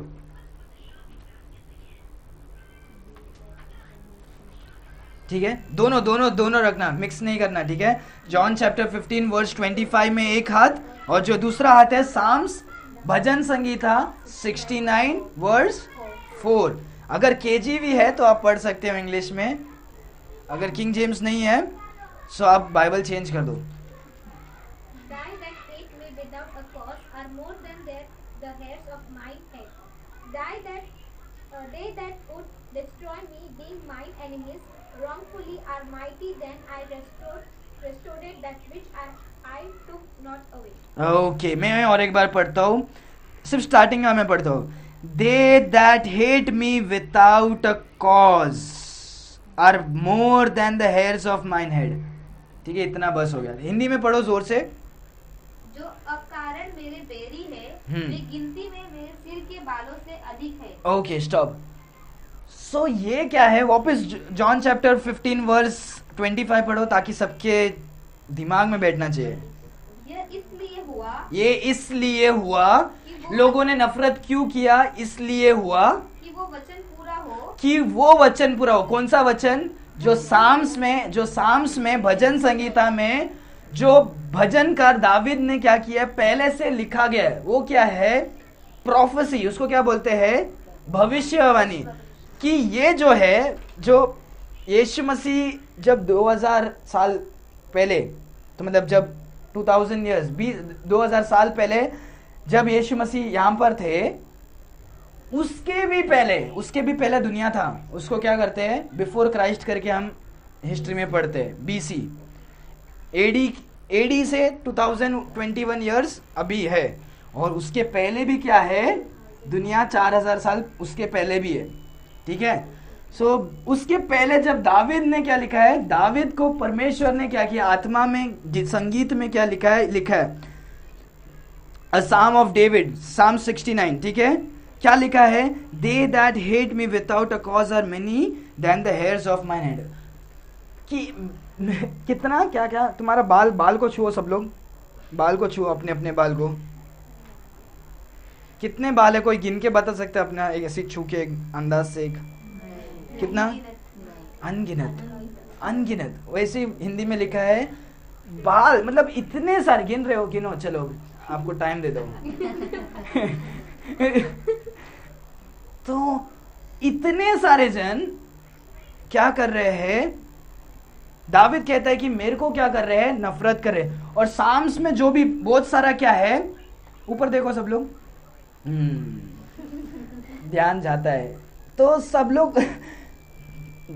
ठीक है, दोनों रखना, मिक्स नहीं करना, ठीक है। जॉन चैप्टर 15 वर्स 25 में एक हाथ, और जो दूसरा हाथ है साम्स भजन संगीता 69 वर्स 4। अगर केजीवी है तो आप पढ़ सकते हो इंग्लिश में, अगर किंग जेम्स नहीं है तो आप बाइबल चेंज कर दो। Wrongfully are mighty, then I restored that which I took not away. Okay, मैं और एक बार पढ़ता हूँ, सिर्फ स्टार्टिंग में मैं पढ़ता हूँ। They that hate me without a cause are more than the hairs of mine head। ठीक है, इतना बस हो गया। हिंदी में पढ़ो जोर से। जो अकारण मेरे बैरी है, वे गिनती में मेरे सिर के बालों से अधिक है। Okay, stop. सो ये क्या है, वापस जॉन चैप्टर 15 वर्स 25 पढ़ो, ताकि सबके दिमाग में बैठना चाहिए। ये इसलिए हुआ लोगों ने नफरत क्यों किया? इसलिए हुआ कि वो वचन पूरा हो, कि वो वचन पूरा हो। कौन सा वचन? जो साम्स में भजन संगीता में जो भजनकार दाविद ने क्या किया, पहले से लिखा गया है। वो क्या है? प्रोफेसी, उसको क्या बोलते हैं? भविष्यवाणी। कि ये जो है, जो यीशु मसीह जब 2000 साल पहले, तो मतलब जब 2000 ईयर्स 2000 साल पहले जब यीशु मसीह यहाँ पर थे, उसके भी पहले दुनिया था। उसको क्या करते हैं? बिफोर क्राइस्ट करके हम हिस्ट्री में पढ़ते हैं, BC। AD से 2021 ईयर्स अभी है, और उसके पहले भी क्या है? दुनिया 4000 साल उसके पहले भी है। ठीक है, उसके पहले जब दाविद ने क्या लिखा है, दाविद को परमेश्वर ने क्या किया, आत्मा में संगीत में क्या लिखा है अ साम ऑफ डेविड, साम 69, ठीक है, क्या लिखा है, they that hate me without a cause are many than the hairs of my head. कि कितना क्या क्या तुम्हारा बाल को छुओ, सब लोग बाल को छुओ, अपने अपने बाल को, कितने बाल है, कोई गिन के बता सकते हैं अपना, एक ऐसी छू के एक अंदाज से, एक कितना, अनगिनत। वैसे हिंदी में लिखा है बाल, मतलब इतने सारे, गिन रहे हो, गिनो, चलो आपको टाइम दे दो। तो इतने सारे जन क्या कर रहे हैं, दाविद कहता है कि मेरे को क्या कर रहे हैं, नफरत कर रहे हैं। और साम्स में जो भी बहुत सारा क्या है, ऊपर देखो सब लोग, ध्यान जाता है, तो सब लोग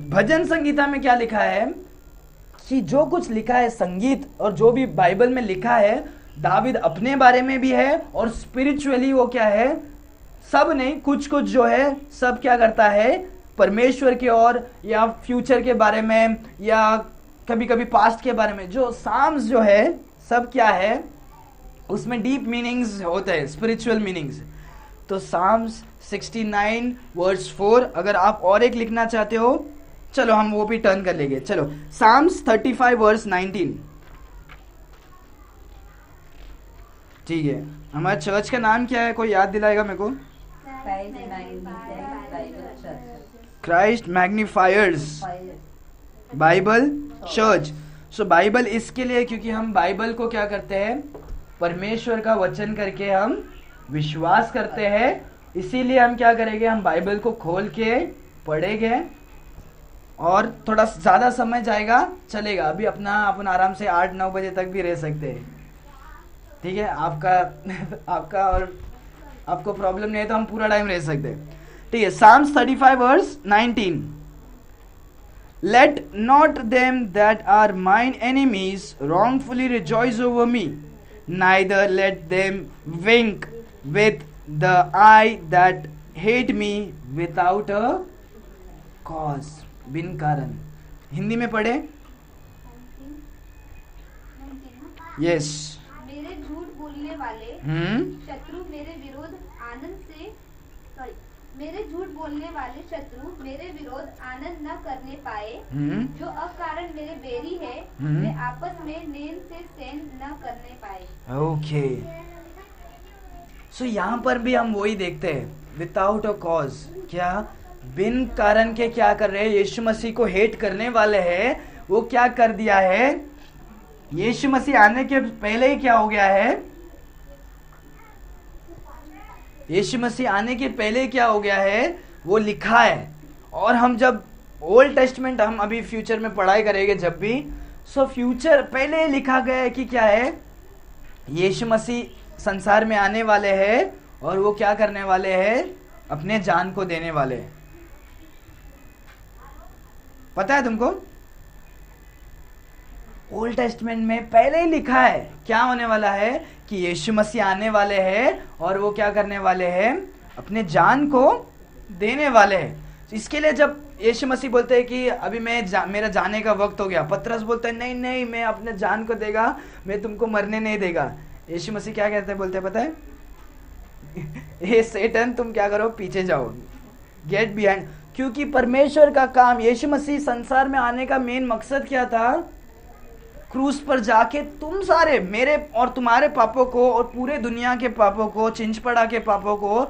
भजन संगीता में क्या लिखा है कि जो कुछ लिखा है संगीत और जो भी बाइबल में लिखा है, दाविद अपने बारे में भी है और स्पिरिचुअली वो क्या है, सब नहीं, कुछ कुछ जो है सब क्या करता है, परमेश्वर की ओर या फ्यूचर के बारे में या कभी कभी पास्ट के बारे में। जो साम्स जो है सब क्या है, उसमें डीप मीनिंग्स होते हैं, स्पिरिचुअल मीनिंग्स। तो साम्स 69 वर्स 4, अगर आप और एक लिखना चाहते हो, चलो हम वो भी टर्न कर लेंगे। चलो साम्स 35 वर्स 19, ठीक है। हमारे चर्च का नाम क्या है, कोई याद दिलाएगा मेरे को? Christ magnifiers Bible church. So Bible इसके लिए क्योंकि हम बाइबल को क्या करते हैं, परमेश्वर का वचन करके हम विश्वास करते हैं, इसीलिए हम क्या करेंगे, हम बाइबल को खोल के पढ़ेंगे और थोड़ा ज्यादा समय जाएगा, चलेगा। अभी अपन आराम से 8-9 बजे तक भी रह सकते हैं, ठीक है। आपका और आपको प्रॉब्लम नहीं है तो हम पूरा टाइम रह सकते हैं, ठीक है। Psalms 35 verse 19, Let not them that are mine enemies wrongfully rejoice over me, neither let them wink with the eye that hate me without a cause, बिन कारण। हिंदी में पढ़े, यस। मेरे झूठ बोलने वाले शत्रु मेरे विरोध आनंद न करने पाए, जो अकारण मेरे बैरी है, वे आपस में नेन से सेन न करने पाए। ओके, सो यहाँ पर भी हम वही देखते हैं, विदाउट अ कॉज, क्या बिन कारण के क्या कर रहे हैं, यीशु मसीह को हेट करने वाले हैं। वो क्या कर दिया है, यीशु मसीह आने के पहले ही क्या हो गया है, यीशु मसीह आने के पहले क्या हो गया है, वो लिखा है। और हम जब ओल्ड टेस्टमेंट, हम अभी फ्यूचर में पढ़ाई करेंगे जब भी, सो फ्यूचर पहले लिखा गया है कि क्या है, यीशु मसीह संसार में आने वाले हैं और वो क्या करने वाले हैं, अपने जान को देने वाले हैं। पता है तुमको, ओल्ड टेस्टमेंट में पहले ही लिखा है क्या होने वाला है, कि यीशु मसीह आने वाले हैं और वो क्या करने वाले हैं, अपने जान को देने वाले हैं। इसके लिए जब यीशु मसीह बोलते हैं कि अभी मेरा जाने का वक्त हो गया, पतरस बोलता है नहीं नहीं, मैं अपने जान को देगा, मैं तुमको मरने नहीं देगा। यीशु मसीह क्या कहते हैं, बोलते हैं पता है, हे सैटन, तुम क्या करो, पीछे जाओ, गेट बिहाइंड। क्योंकि परमेश्वर का काम, यीशु मसीह संसार में आने का मेन मकसद क्या था, क्रूस पर जाके तुम सारे मेरे और तुम्हारे पापों को और पूरे दुनिया के पापों को, चिंचपड़ा के पापों को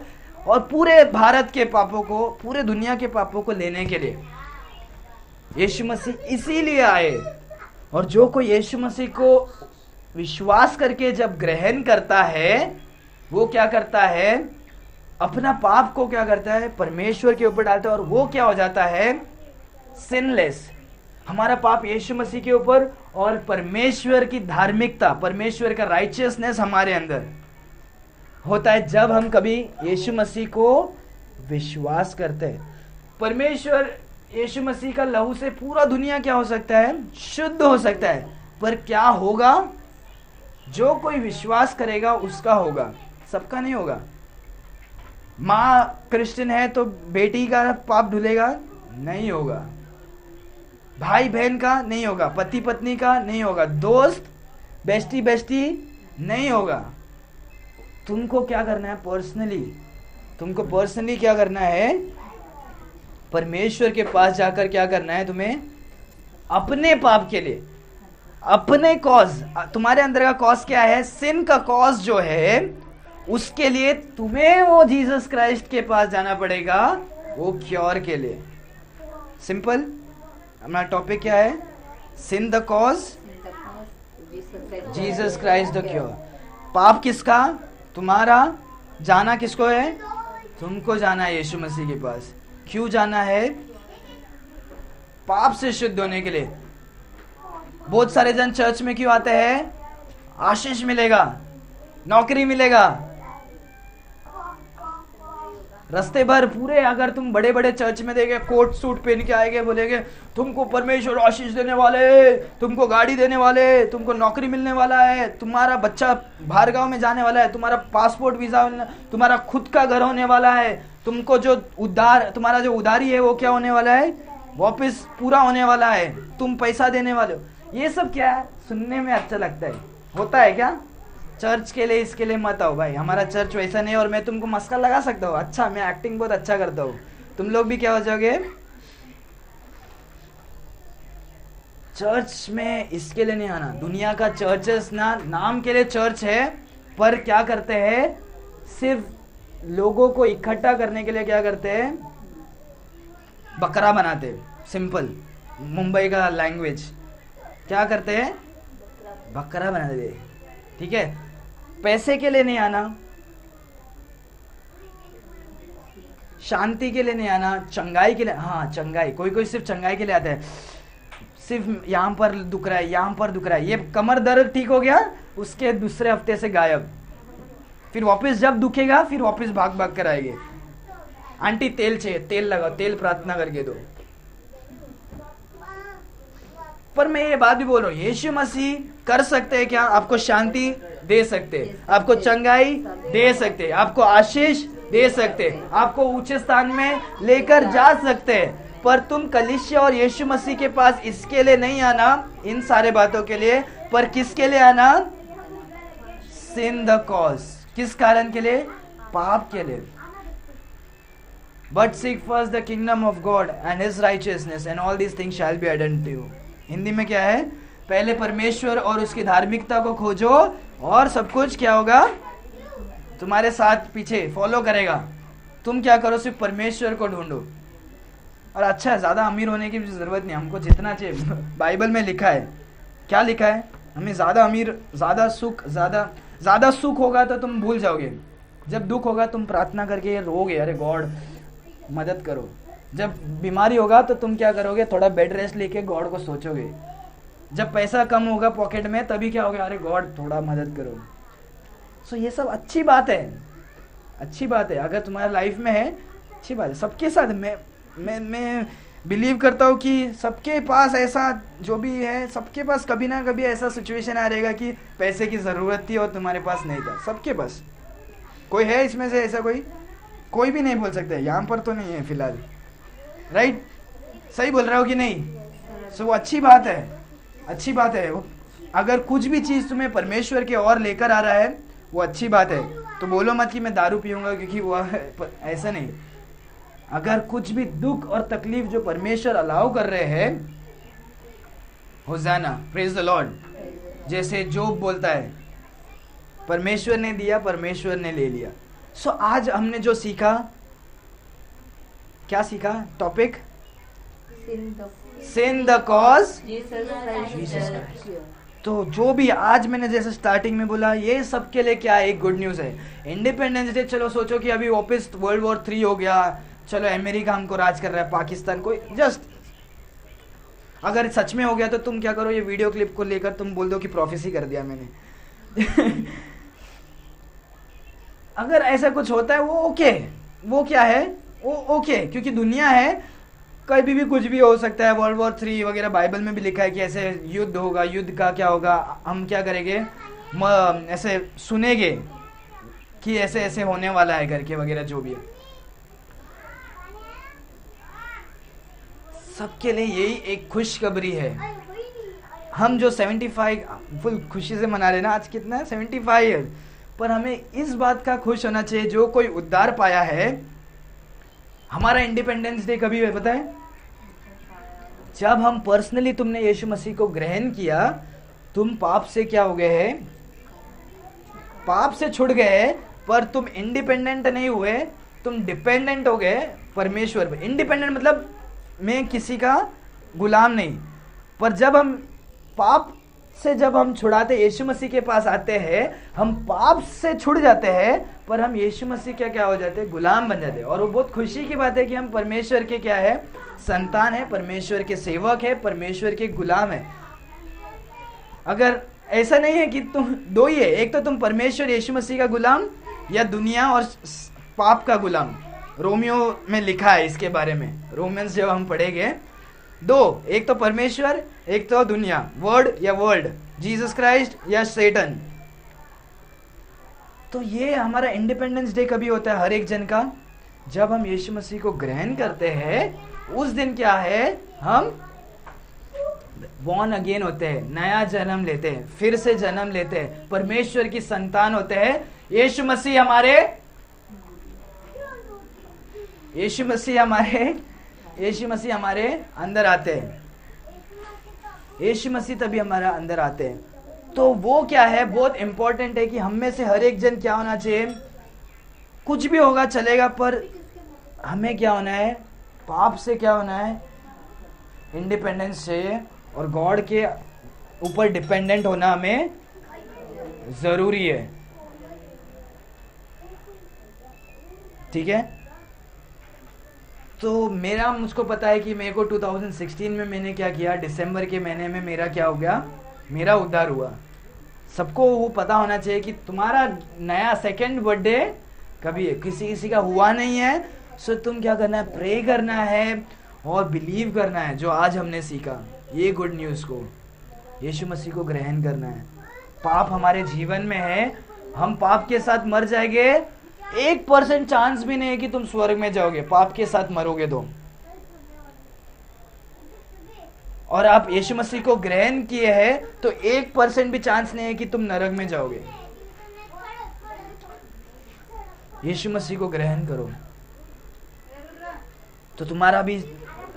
और पूरे भारत के पापों को, पूरे दुनिया के पापों को लेने के लिए यीशु मसीह इसीलिए आए। और जो कोई यीशु मसीह को विश्वास करके जब ग्रहण करता है, वो क्या करता है, अपना पाप को क्या करता है, परमेश्वर के ऊपर डालता है, और वो क्या हो जाता है, सिनलेस। हमारा पाप यीशु मसीह के ऊपर और परमेश्वर की धार्मिकता, परमेश्वर का राइचियसनेस हमारे अंदर होता है जब हम कभी यीशु मसीह को विश्वास करते हैं। परमेश्वर यीशु मसीह का लहू से पूरा दुनिया क्या हो सकता है, शुद्ध हो सकता है। पर क्या होगा, जो कोई विश्वास करेगा उसका होगा, सबका नहीं होगा। माँ क्रिश्चियन है तो बेटी का पाप धुलेगा नहीं होगा, भाई बहन का नहीं होगा, पति पत्नी का नहीं होगा, दोस्त बेस्टी बेस्टी नहीं होगा। तुमको क्या करना है पर्सनली, तुमको पर्सनली क्या करना है, परमेश्वर के पास जाकर क्या करना है तुम्हें, अपने पाप के लिए, अपने कॉज, तुम्हारे अंदर का कॉज क्या है, सिन का कॉज जो है, उसके लिए तुम्हें वो जीसस क्राइस्ट के पास जाना पड़ेगा, वो क्योर के लिए। सिंपल। हमारा टॉपिक क्या है, sin the cause, Jesus Christ the cure. पाप किसका, तुम्हारा। जाना किसको है, तुमको जाना है यीशु मसीह के पास। क्यों जाना है, पाप से शुद्ध होने के लिए। बहुत सारे जन चर्च में क्यों आते हैं, आशीष मिलेगा, नौकरी मिलेगा, रास्ते भर पूरे, अगर तुम बड़े बड़े चर्च में देखे कोट सूट पहन के आएंगे, बोलेंगे तुमको परमेश्वर आशीष देने वाले, तुमको गाड़ी देने वाले, तुमको नौकरी मिलने वाला है, तुम्हारा बच्चा बाहर गांव में जाने वाला है, तुम्हारा पासपोर्ट वीजा, तुम्हारा खुद का घर होने वाला है, तुमको जो तुम्हारा जो उधारी है वो क्या होने वाला है, वापस पूरा होने वाला है, तुम पैसा देने वाले हो। ये सब क्या है, सुनने में अच्छा लगता है, होता है क्या। चर्च के लिए इसके लिए मत आओ भाई, हमारा चर्च वैसा नहीं है, और मैं तुमको मस्का लगा सकता हूँ, अच्छा मैं एक्टिंग बहुत अच्छा करता हूँ, तुम लोग भी क्या हो जाओगे। चर्च में इसके लिए नहीं आना। दुनिया का चर्चेस ना नाम के लिए चर्च है, पर क्या करते हैं, सिर्फ लोगों को इकट्ठा करने के लिए क्या करते हैं, बकरा बनाते। सिंपल मुंबई का लैंग्वेज, क्या करते हैं, बकरा बना दे। ठीक है, पैसे के लिए नहीं आना, शांति के लिए नहीं आना, चंगाई के लिए। हाँ चंगाई, कोई कोई सिर्फ चंगाई के लिए आता है, सिर्फ यहाँ पर दुख रहा है, यहाँ पर दुख रहा है, ये कमर दर्द ठीक हो गया, उसके दूसरे हफ्ते से गायब, फिर वापस जब दुखेगा फिर वापस भाग भाग कर आएंगे। आंटी तेल चाहिए, तेल लगाओ, तेल प्रार्थना करके दो। पर मैं ये बात भी बोल रहा हूँ, यीशु मसीह कर सकते हैं क्या, आपको शांति दे सकते, आपको चंगाई दे सकते, आपको आशीष दे सकते, आपको ऊंचे स्थान में लेकर जा सकते, पर तुम कलीसिया और यीशु मसीह के पास इसके लिए नहीं आना, इन सारे बातों के लिए, पर किसके लिए आना, सिन द कॉज। किस कारण के लिए, पाप के लिए। But seek first the kingdom of God and his righteousness and all these things shall be added to you. Hindi में क्या है, पहले परमेश्वर और उसकी धार्मिकता को खोजो और सब कुछ क्या होगा, तुम्हारे साथ पीछे फॉलो करेगा। तुम क्या करो, सिर्फ परमेश्वर को ढूंढो। और अच्छा है, ज्यादा अमीर होने की जरूरत नहीं, हमको जितना चाहिए। बाइबल में लिखा है, क्या लिखा है, हमें ज्यादा अमीर, ज्यादा सुख, ज्यादा सुख होगा तो तुम भूल जाओगे, जब दुख होगा तुम प्रार्थना करके रोगे, अरे गॉड मदद करो। जब बीमारी होगा तो तुम क्या करोगे, थोड़ा बेड रेस्ट लेके गॉड को सोचोगे। जब पैसा कम होगा पॉकेट में तभी क्या होगा, अरे गॉड थोड़ा मदद करो। सो ये सब अच्छी बात है, अच्छी बात है, अगर तुम्हारे लाइफ में है अच्छी बात है। सबके साथ मैं बिलीव करता हूँ कि सबके पास ऐसा जो भी है, सबके पास कभी ना कभी ऐसा सिचुएशन आ रहेगा कि पैसे की ज़रूरत थी और तुम्हारे पास नहीं था। सबके पास कोई है इसमें से ऐसा, कोई भी नहीं बोल सकता, यहाँ पर तो नहीं है फिलहाल, राइट? सही बोल रहा हो कि नहीं? सो वो अच्छी बात है, अच्छी बात है। अगर कुछ भी चीज़ तुम्हें परमेश्वर के और लेकर आ रहा है वो अच्छी बात है, तो बोलो मत कि मैं दारू पीऊँगा क्योंकि वो ऐसा नहीं। अगर कुछ भी दुख और तकलीफ जो परमेश्वर अलाउ कर रहे हैं, होसाना, प्रेज द लॉर्ड, जैसे जोब बोलता है, परमेश्वर ने दिया, परमेश्वर ने ले लिया। सो आज हमने जो सीखा, क्या सीखा? Topic sin the cause Jesus Christ. तो जो भी आज मैंने जैसे स्टार्टिंग में बोला, ये सबके लिए क्या एक गुड न्यूज़ है। इंडिपेंडेंस डे, चलो सोचो कि अभी वापस वर्ल्ड वॉर 3 हो गया, चलो अमेरिका हमको राज कर रहा है, पाकिस्तान कोई, जस्ट अगर सच में हो गया तो तुम क्या करो, ये वीडियो क्लिप को लेकर तुम बोल दो कि प्रोफेसी कर दिया मैंने। अगर ऐसा कुछ होता है वो ओके, वो क्या है, वो ओके, क्योंकि दुनिया है, कभी भी कुछ भी हो सकता है। वर्ल्ड वॉर 3 वगैरह बाइबल में भी लिखा है कि ऐसे युद्ध होगा, युद्ध का क्या होगा, हम क्या करेंगे, ऐसे सुनेंगे कि ऐसे ऐसे होने वाला है करके वगैरह जो भी है। सबके लिए यही एक खुशखबरी है। हम जो 75 फुल खुशी से मना रहे ना, आज कितना है 75 ईयर, पर हमें इस बात का खुश होना चाहिए जो कोई उद्धार पाया है। हमारा इंडिपेंडेंस डे कभी है पता है? जब हम पर्सनली तुमने यीशु मसीह को ग्रहण किया, तुम पाप से क्या हो गए हैं? पाप से छुट गए, पर तुम इंडिपेंडेंट नहीं हुए, तुम डिपेंडेंट हो गए परमेश्वर पे। इंडिपेंडेंट मतलब मैं किसी का गुलाम नहीं, पर जब हम पाप से जब हम छुड़ाते यीशु मसीह के पास आते हैं, हम पाप से छुट जाते हैं, पर हम यीशु मसीह क्या हो जाते हैं? गुलाम बन जाते हैं। और वो बहुत खुशी की बात है कि हम परमेश्वर के क्या है? संतान है, परमेश्वर के सेवक है, परमेश्वर के गुलाम है। अगर ऐसा नहीं है कि तुम दो ही है, एक तो तुम परमेश्वर यीशु मसीह का गुलाम या दुनिया और पाप का गुलाम। रोमियो में लिखा है इसके बारे में, रोमन्स जब हम पढ़ेंगे, दो, एक तो परमेश्वर, एक तो दुनिया, वर्ड या वर्ल्ड, जीसस क्राइस्ट या सेटन। तो ये हमारा इंडिपेंडेंस डे कभी होता है? हर एक जन का जब हम यीशु मसीह को ग्रहण करते हैं, उस दिन क्या है? हम बॉर्न अगेन होते हैं, नया जन्म लेते हैं, फिर से जन्म लेते हैं, परमेश्वर की संतान होते हैं। यीशु मसीह हमारे अंदर आते हैं। यीशु मसीह तभी हमारा अंदर आते हैं। तो वो क्या है? बहुत इंपॉर्टेंट है कि हम में से हर एक जन क्या होना चाहिए? कुछ भी होगा चलेगा, पर हमें क्या होना है? पाप से क्या होना है? इंडिपेंडेंस चाहिए, और गॉड के ऊपर डिपेंडेंट होना हमें जरूरी है। ठीक है? तो मुझको पता है कि मेरे को 2016 में मैंने क्या किया, दिसंबर के महीने में मेरा क्या हो गया? मेरा उद्धार हुआ। सबको वो पता होना चाहिए कि तुम्हारा नया सेकंड बर्थडे कभी है, किसी का हुआ नहीं है। सो तुम क्या करना है? प्रे करना है और बिलीव करना है, जो आज हमने सीखा, ये गुड न्यूज़ को, यीशु मसीह को ग्रहण करना है। पाप हमारे जीवन में है, हम पाप के साथ मर जाएंगे, 1% चांस भी नहीं है कि तुम स्वर्ग में जाओगे, पाप के साथ मरोगे तो। और आप यीशु मसीह को ग्रहण किए हैं तो 1% भी चांस नहीं है कि तुम नरक में जाओगे। यीशु मसीह को ग्रहण करो। तो तुम्हारा भी,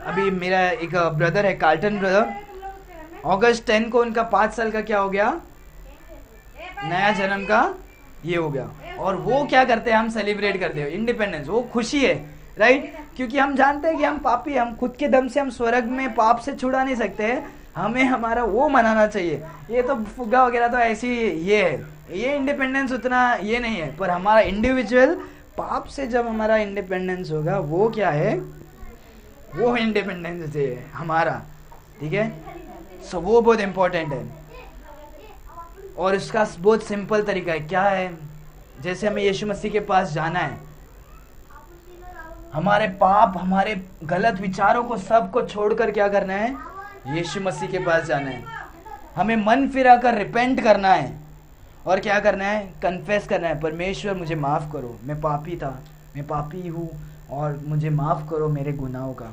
अभी मेरा एक ब्रदर है, कार्टन ब्रदर, अगस्त 10 को उनका 5 साल का क्या हो गया? नया जन्म का ये हो गया। और वो क्या करते हैं? हम सेलिब्रेट करते हैं इंडिपेंडेंस। वो खुशी है, राइट? क्योंकि हम जानते हैं कि हम पापी, हम खुद के दम से हम स्वर्ग में पाप से छुड़ा नहीं सकते। हमें हमारा वो मनाना चाहिए। ये तो फुग्गा वगैरह तो ऐसी ये है, ये इंडिपेंडेंस उतना ये नहीं है, पर हमारा इंडिविजुअल पाप से जब हमारा इंडिपेंडेंस होगा, वो क्या है? वो इंडिपेंडेंस डे है हमारा। ठीक है? सो वो बहुत इंपॉर्टेंट है। और इसका बहुत सिंपल तरीका है। क्या है? जैसे हमें यीशु मसीह के पास जाना है, हमारे पाप, हमारे गलत विचारों को सबको छोड़कर क्या करना है? यीशु मसीह के पास जाना है। हमें मन फिरा कर रिपेंट करना है, और क्या करना है? कन्फेस करना है, परमेश्वर मुझे माफ़ करो, मैं पापी था, मैं पापी हूँ, और मुझे माफ़ करो मेरे गुनाहों का।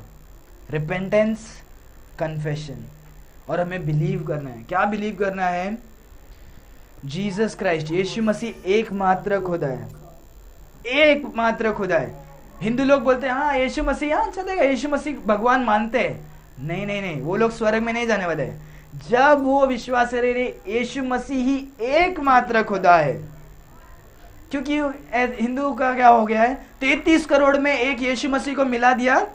Repentance, confession. और हमें बिलीव करना है। क्या बिलीव करना है? जीसस क्राइस्ट, यीशु मसीह एकमात्र खुदा है, एकमात्र खुदा है। हिंदू लोग बोलते हैं हाँ यीशु मसीह, हाँ चलेगा, यीशु मसीह भगवान मानते हैं। नहीं नहीं नहीं, वो लोग स्वर्ग में नहीं जाने वाले हैं। जब वो विश्वास करेंगे यीशु मसीह ही एकमात्र खुदा है। क्योंकि हिंदू का क्या हो गया है, 33 करोड़ में एक यीशु मसीह को मिला दिया,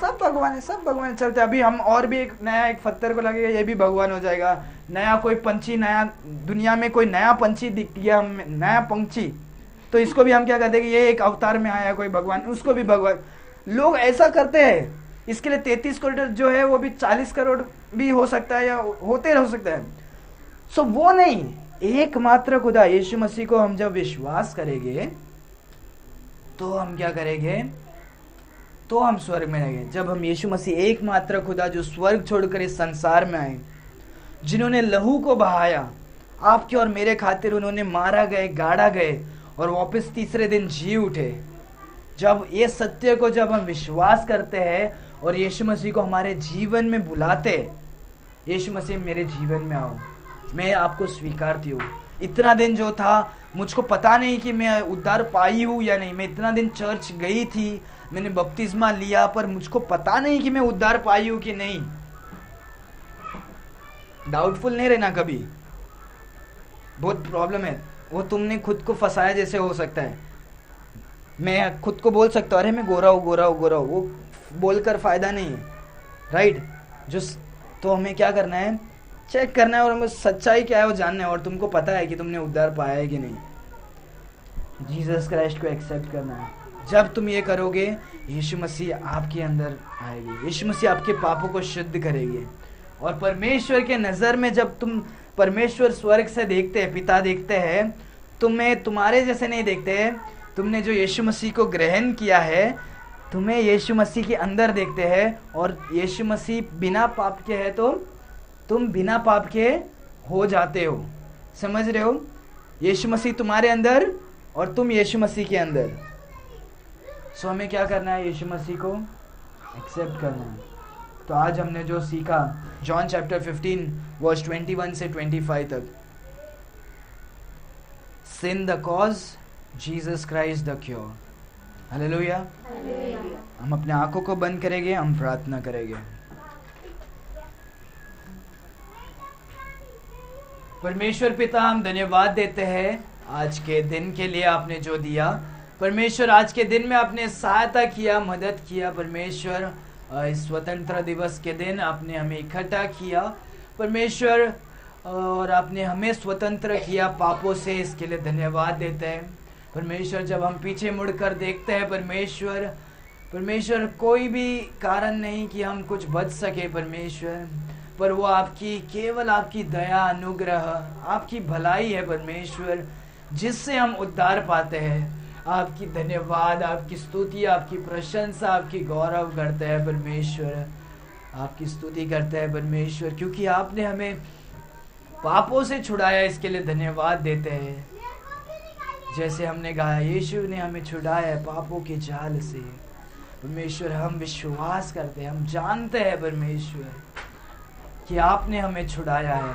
सब भगवान है, सब भगवान चलते। अभी हम और भी एक नया एक पत्थर को लगेगा, ये भी भगवान हो जाएगा। नया कोई पंछी, नया दुनिया में कोई नया पंछी दिख गया, नया पंछी, तो इसको भी हम क्या कहते हैं कि ये एक अवतार में आया कोई भगवान, उसको भी भगवान। लोग ऐसा करते हैं। इसके लिए 33 करोड़ जो है वो भी 40 करोड़ भी हो सकता है, या होते रह सकता है। सो वो नहीं, एकमात्र खुदा यीशु मसीह को हम जब विश्वास करेंगे तो हम क्या करेंगे? तो हम स्वर्ग में रहेंगे। जब हम यीशु मसीह एकमात्र खुदा जो स्वर्ग छोड़कर इस संसार में आए, जिन्होंने लहू को बहाया आपके और मेरे खातिर, उन्होंने मारा गए, गाड़ा गए और वापस तीसरे दिन जी उठे। जब ये सत्य को जब हम विश्वास करते हैं और यीशु मसीह को हमारे जीवन में बुलाते, यीशु मसीह मेरे जीवन में आओ, मैं आपको स्वीकारती हूँ। इतना दिन जो था मुझको पता नहीं कि मैं उद्धार पाई हूँ या नहीं, मैं इतना दिन चर्च गई थी, मैंने बपतिस्मा लिया, पर मुझको पता नहीं कि मैं उद्धार पाई हूँ कि नहीं। डाउटफुल नहीं रहना कभी, बहुत प्रॉब्लम है वो, तुमने खुद को फंसाया जैसे हो सकता है। मैं खुद को बोल सकता हूँ अरे मैं गोरा हूँ गोरा हूँ गोरा हूँ, वो बोलकर फायदा नहीं है, राइट। तो हमें क्या करना है, चेक करना है और हमें सच्चाई क्या है वो जानना है, और तुमको पता है कि तुमने उद्धार पाया है कि नहीं। जीसस क्राइस्ट को एक्सेप्ट करना है। जब तुम ये करोगे यीशु मसीह आपके अंदर आएगी, यीशु मसीह आपके पापों को शुद्ध करेगी। और परमेश्वर के नज़र में जब तुम, परमेश्वर स्वर्ग से देखते हैं, पिता देखते हैं, तुम्हें तुम्हारे जैसे नहीं देखते हैं। तुमने जो यीशु मसीह को ग्रहण किया है, तुम्हें यीशु मसीह के अंदर देखते हैं, और यीशु मसीह बिना पाप के है तो तुम बिना पाप के हो जाते हो। समझ रहे हो? यीशु मसीह तुम्हारे अंदर और तुम यीशु मसीह के अंदर। सो हमें क्या करना है, यीशु मसीह को एक्सेप्ट करना है। तो आज हमने जो सीखा, जॉन चैप्टर 15 वर्स 21 से 25 तक, sin the cause, Jesus Christ the cure. Hallelujah. हम अपने आंखों को बंद करेंगे, हम प्रार्थना करेंगे। परमेश्वर पिता, हम धन्यवाद देते हैं आज के दिन के लिए, आपने जो दिया। परमेश्वर, आज के दिन में आपने सहायता किया, मदद किया। परमेश्वर, इस स्वतंत्र दिवस के दिन आपने हमें इकट्ठा किया परमेश्वर, और आपने हमें स्वतंत्र किया पापों से, इसके लिए धन्यवाद देते हैं। परमेश्वर, जब हम पीछे मुड़कर देखते हैं परमेश्वर कोई भी कारण नहीं कि हम कुछ बच सके परमेश्वर, पर वो आपकी, केवल आपकी दया, अनुग्रह, आपकी भलाई है परमेश्वर, जिससे हम उद्धार पाते हैं। आपकी धन्यवाद, आपकी स्तुति, आपकी प्रशंसा, आपकी गौरव करते हैं परमेश्वर, आपकी स्तुति करते हैं परमेश्वर, क्योंकि आपने हमें पापों से छुड़ाया, इसके लिए धन्यवाद देते हैं। जैसे हमने कहा, यीशु ने हमें छुड़ाया है पापों के जाल से। परमेश्वर, हम विश्वास करते हैं, हम जानते हैं परमेश्वर कि आपने हमें छुड़ाया है।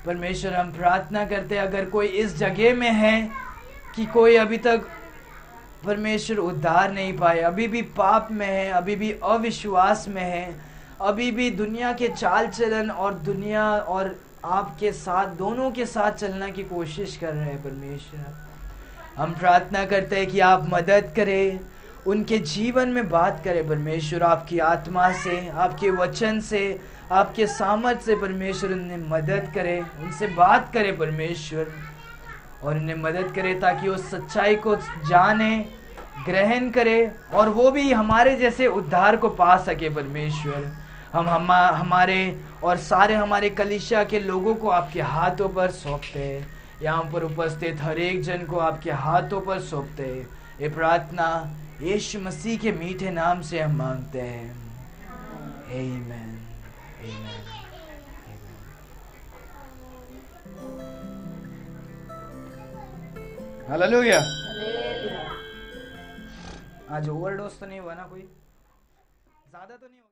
परमेश्वर, हम प्रार्थना करते हैं, अगर कोई इस जगह में है कि कोई अभी तक परमेश्वर उद्धार नहीं पाए, अभी भी पाप में है, अभी भी अविश्वास में है, अभी भी दुनिया के चाल चलन और दुनिया और आपके साथ, दोनों के साथ चलने की कोशिश कर रहे हैं परमेश्वर, हम प्रार्थना करते हैं कि आप मदद करें, उनके जीवन में बात करें परमेश्वर, आपकी आत्मा से, आपके वचन से, आपके सामर्थ से परमेश्वर उन्हें मदद करें, उनसे बात करें परमेश्वर, और उन्हें मदद करें ताकि वो सच्चाई को जाने, ग्रहण करे, और वो भी हमारे जैसे उद्धार को पा सके परमेश्वर। हम हमारे और सारे हमारे कलीसिया के लोगों को आपके हाथों पर सौंपते हैं, यहाँ पर उपस्थित हर एक जन को आपके हाथों पर सौंपते हैं। ये प्रार्थना यीशु मसीह के मीठे नाम से हम मांगते हैं, आमीन, आमीन। हालेलुया। आज ओवरडोज तो नहीं हुआ ना, कोई ज्यादा तो नहीं हुआ?